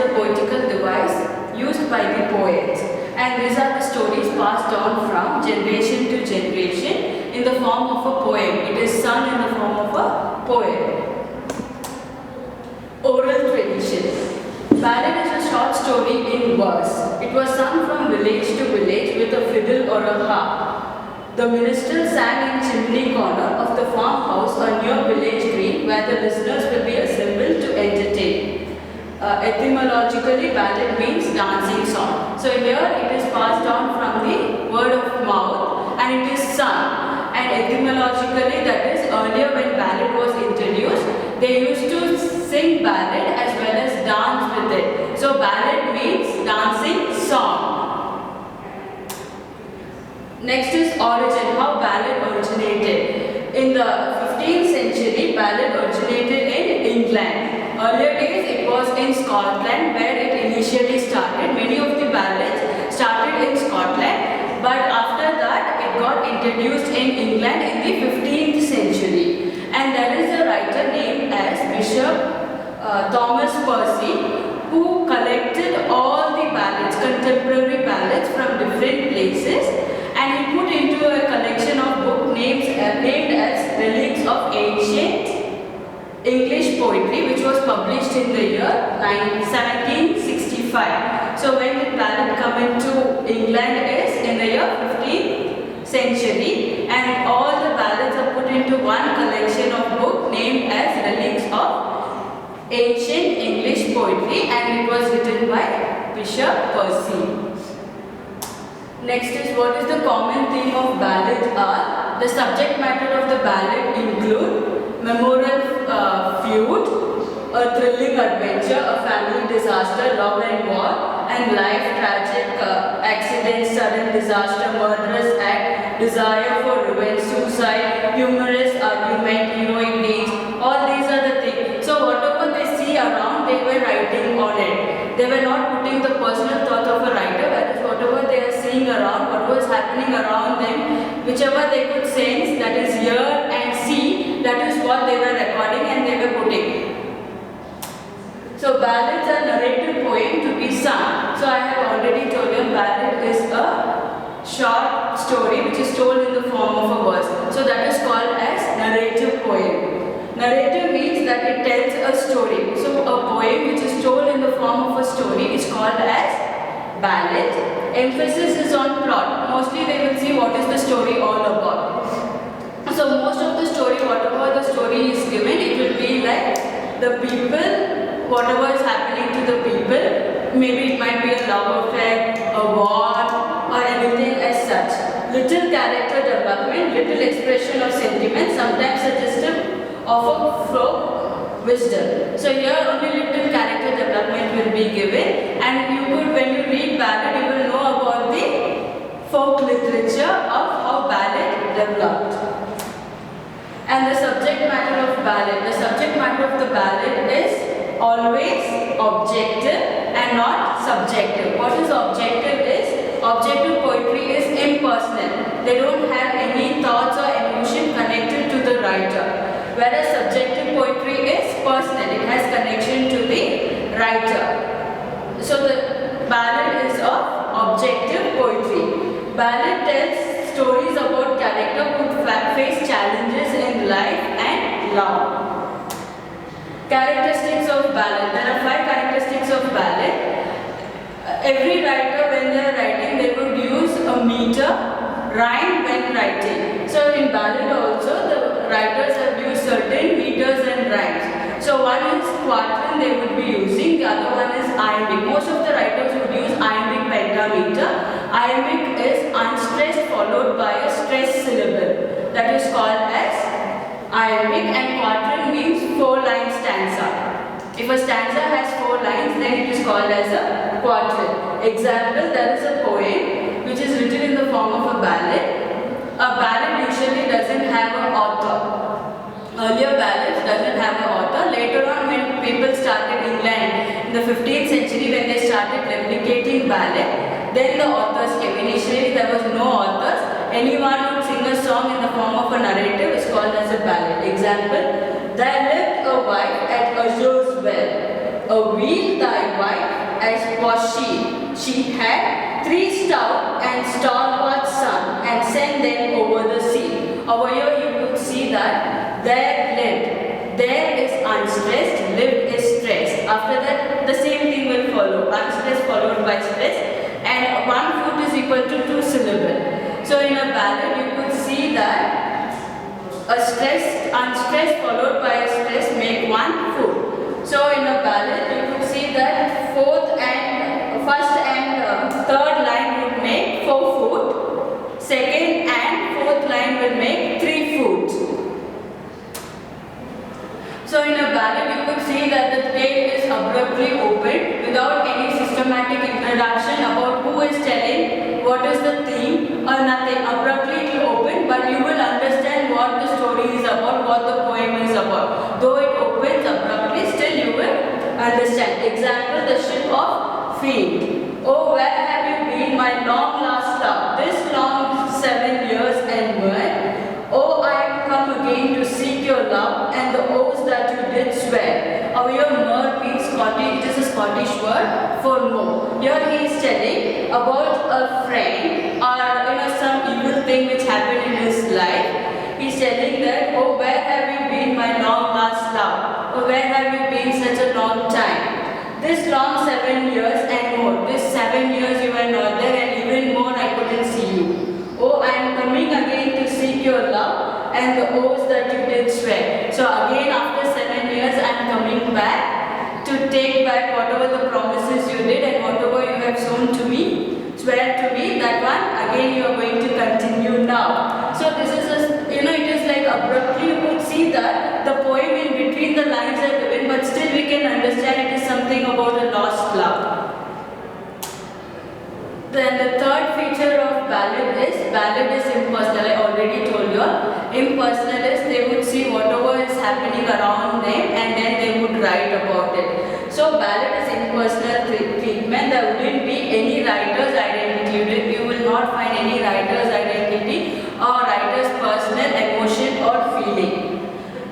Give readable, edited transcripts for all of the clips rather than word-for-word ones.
a poetical device used by the poets. And these are the stories passed on from generation to generation in the form of a poem. It is sung in the form of a poem. Oral tradition. Ballad is a short story in verse. It was sung from village to village with a fiddle or a harp. The minstrel sang in chimney corner of the farmhouse or near village green where the listeners will be assembled to entertain. Etymologically, ballad means dancing song. So here it is passed on from the word of mouth and it is sung. And etymologically, that is earlier when ballad was introduced, they used to sing ballad as well as dance with it. So ballad means dancing song. Next is origin, how ballad originated. In the 15th century, ballad originated in England. Earlier days it was in Scotland where it initially started. Many of the ballads started in Scotland, but after that it got introduced in England in the 15th century. And there is a writer named as Bishop Thomas Percy who collected all the ballads, contemporary ballads from different places, and he put into a collection of book names named as Relics of Ancient English Poetry, which was published in the year 1765. So when the ballad come into England is in the year 15th century, and all the ballads are put into one collection of book named as Relics of Ancient English Poetry, and it was written by Bishop Percy. Next is what is the common theme of ballads are. The subject matter of the ballad include memorable feud, a thrilling adventure, a family disaster, love and war, and life, tragic accidents, sudden disaster, murderous act, desire for revenge, suicide, humorous argument, heroic deeds. All these are the things. So whatever they see around, they were writing on it. They were not putting the personal thought of a writer, whereas whatever they are seeing around, what was happening around them, whichever they could sense, that is hear and see, that is what they were recording and they were putting. So ballads are narrative poem to be sung. So I have already told you ballad is a short story which is told in the form of a verse. So that is called as narrative poem. Narrative means that it tells a story. So a poem which is told in the form of a story is called as ballad. Emphasis is on plot. Mostly they will see what is the story all about. So most of the story, whatever the story is given, it will be like the people, whatever is happening to the people. Maybe it might be a love affair, a war, or anything as such. Little character development, little expression of sentiment, sometimes suggestive of a folk wisdom. So here only little character development will be given, and you could, when you read ballad, you will know about the folk literature of how ballad developed. And the subject matter of ballad. The subject matter of the ballad is always objective and not subjective. What is objective is, objective poetry is impersonal. They don't have any thoughts or emotion connected to the writer. Whereas subjective poetry is personal, it has connection to the writer. So the ballad is of objective poetry. Ballad tells stories about character who face challenges in life and love. Characteristics of ballad. There are 5 characteristics of ballad. Every writer, when they are writing, they would use a meter, rhyme when writing. So in ballad also, the writers have used certain meters and rhymes. So one is quatrain they would be using, the other one is iambic. Most of the writers would use iambic pentameter. Iambic is unstressed followed by a stressed syllable. That is called as iambic, and quatrain means 4-line stanza. If a stanza has 4 lines, then it is called as a quatrain. Example, there is a poem which is written in the form of a ballad. A ballad usually doesn't have an author. Earlier ballads doesn't have an author. Later on, when people started England in the 15th century, when they started replicating ballad, then the authors came. Initially there was no authors. Anyone would sing a song in the form of a narrative is called as a ballad. Example, there lived a wife at Azure's well. A A wheel thy wife as was she. She had 3 stout and stalwart sons and sent them over the sea. Over here you could see that there lived. There is unstressed, lived is stressed. After that the same thing will follow. Unstressed followed by stress. And 1 foot is equal to 2 syllables. So in a ballad you could see that a stressed, unstressed followed by a stress make 1 foot. So in a ballad you could see that first and third line would make 4 foot. Second and fourth line will make 3 foot. So in a ballad you could see that the tale is abruptly opened without any systematic introduction about who is telling, what is the theme or nothing. Abruptly it will open, but you will understand what the story is about, what the poem is about. Though it opens abruptly, still you will understand. Example, the ship of Fate. Oh, where have you been, my long last love? This long 7 years and more. Oh, I am come again to seek your love and the oaths that you did swear. Our mer means Scottish, it is a Scottish word for no. Here he is telling about a friend or some evil thing which happened in his life. He is telling that, oh, where have you been, my long last love? Oh, where have you been such a long time? This long 7 years and more. This 7 years you were not there and even more I couldn't see you. Oh, I am coming again to seek your love and the oaths that you did swear. So again after 7 years I am coming back to take back whatever the promises you did and whatever you have shown to me, swear to me, that one again you are going to continue now. So this is it is like abruptly you could see that the poem in between the lines are given, but still we can understand it is something about a lost love. Then the third feature of ballad is impersonal. I already told you. Impersonal is they would see whatever is happening around them and then they would write about it. So ballad is impersonal treatment. There wouldn't be any writer's identity. You will not find any writer's identity or writer's personal emotion or feeling.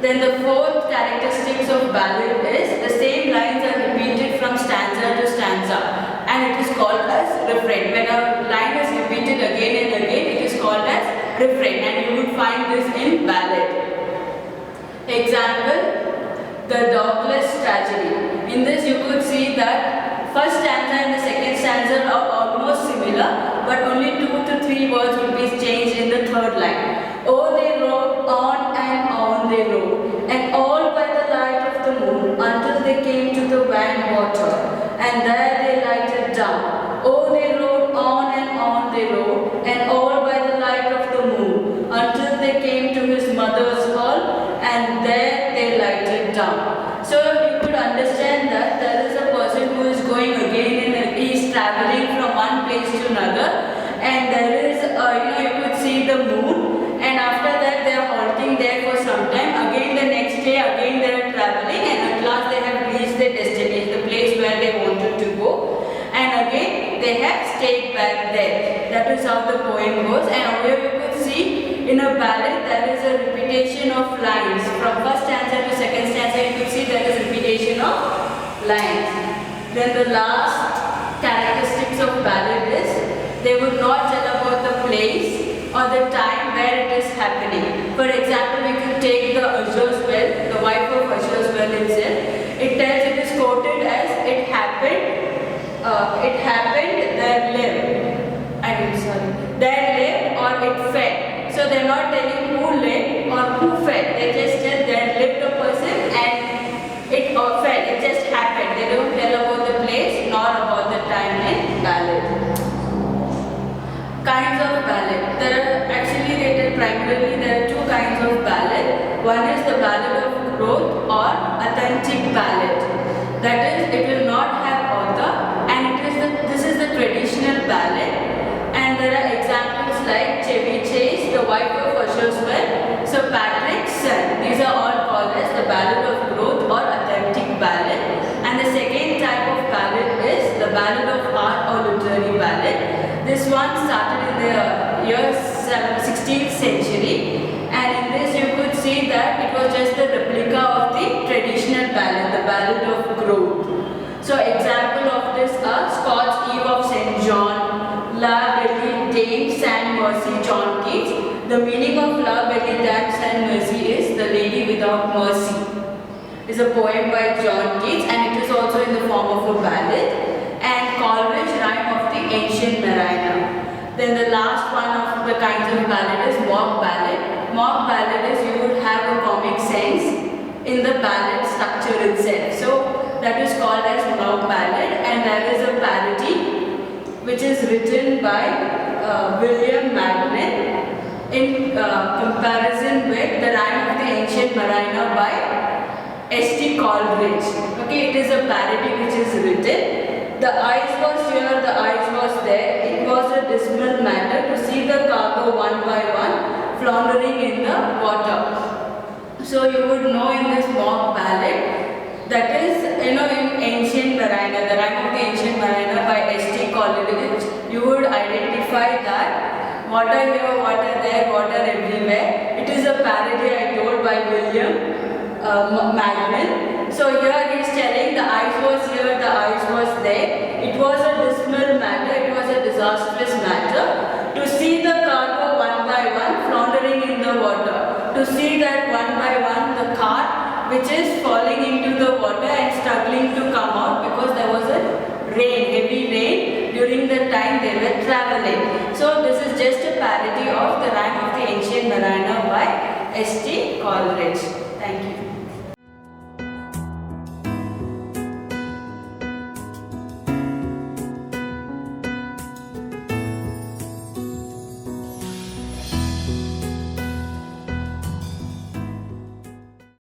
Then the fourth characteristics of ballad is the same lines are repeated from stanza to stanza and it is called as refrain. When a line is repeated again and again, it is called as refrain and you will find this in ballad. Example, the Douglas tragedy. In this you could see that first stanza and the second stanza are almost similar, but only 2 to 3 words will be changed in the third line. Oh, they rode on and on they rode, and all by the light of the moon, until they came to the Van water, and there they lighted down. Oh, they rode on they rode, and all by the light of the moon, until they came to his mother's hall, and there they lighted down. So you could understand that there is a person who is going again and he is traveling from one place to another, and there is you could see the moon, and after that they are halting there for some time. Again the next day again they are traveling, and at last they have reached their destination, the place where they wanted to go, and again they have stayed back there. That is how the poem goes. And here you could see in a ballad there is a repetition of lines. From first stanza to second stanza you could see there is repetition of lines. Then the last characteristics of ballad is they would not tell about the place or the time where it is happening. For example, we could take the Assur's Well, the wife of Assur's Well itself. It tells, it is quoted as it happened, there lived. There lived or it fed. So they are not telling who lived or who fed. They just tell there lived a person and it fed. It just happened. They don't tell about the place nor about the time in ballad. Kinds of ballad. Primarily there are 2 kinds of ballad. One is the ballad of growth or authentic ballad. That is, it will not have author and this is the traditional ballad. And there are examples like Chevy Chase, the wife of Assur's Well, Sir Patrick's son. These are all called as the ballad of growth or authentic ballad. And the second type of ballad is the ballad of art or literary ballad. This one started in the year 16th century, and in this you could see that it was just the replica of the traditional ballad, the ballad of growth. So example of this are Scott's Eve of St. John, La Belle Dame Saint Mercy, John Keats. The meaning of La Belle Dame Saint Mercy is the Lady Without Mercy. It's a poem by John Keats and it is also in the form of a ballad. And Coleridge Rhyme of the Ancient Mariner. Then the last one of the kinds of ballad is mock ballad. Mock ballad is you would have a comic sense in the ballad structure itself. So that is called as mock ballad, and there is a parody which is written by William Magnan in comparison with the Rhyme of the Ancient Mariner by S.T. Coleridge. Okay, it is a parody which is written. The ice was here, the ice was there. It was a dismal matter to see the cargo one by one floundering in the water. So you would know in this mock ballad, that is, in Ancient Mariner, the Rhyme of the Ancient Mariner by S.T. Coleridge, you would identify that water here, water there, water everywhere. It is a parody I told by William Magnan. So here he is telling the ice was here, the ice was there. It was a dismal matter, it was a disastrous matter to see the cargo one by one floundering in the water. To see that one by one the cart which is falling into the water and struggling to come out because there was a rain, heavy rain during the time they were traveling. So this is just a parody of the Rhyme of the Ancient Mariner by S.T. Coleridge.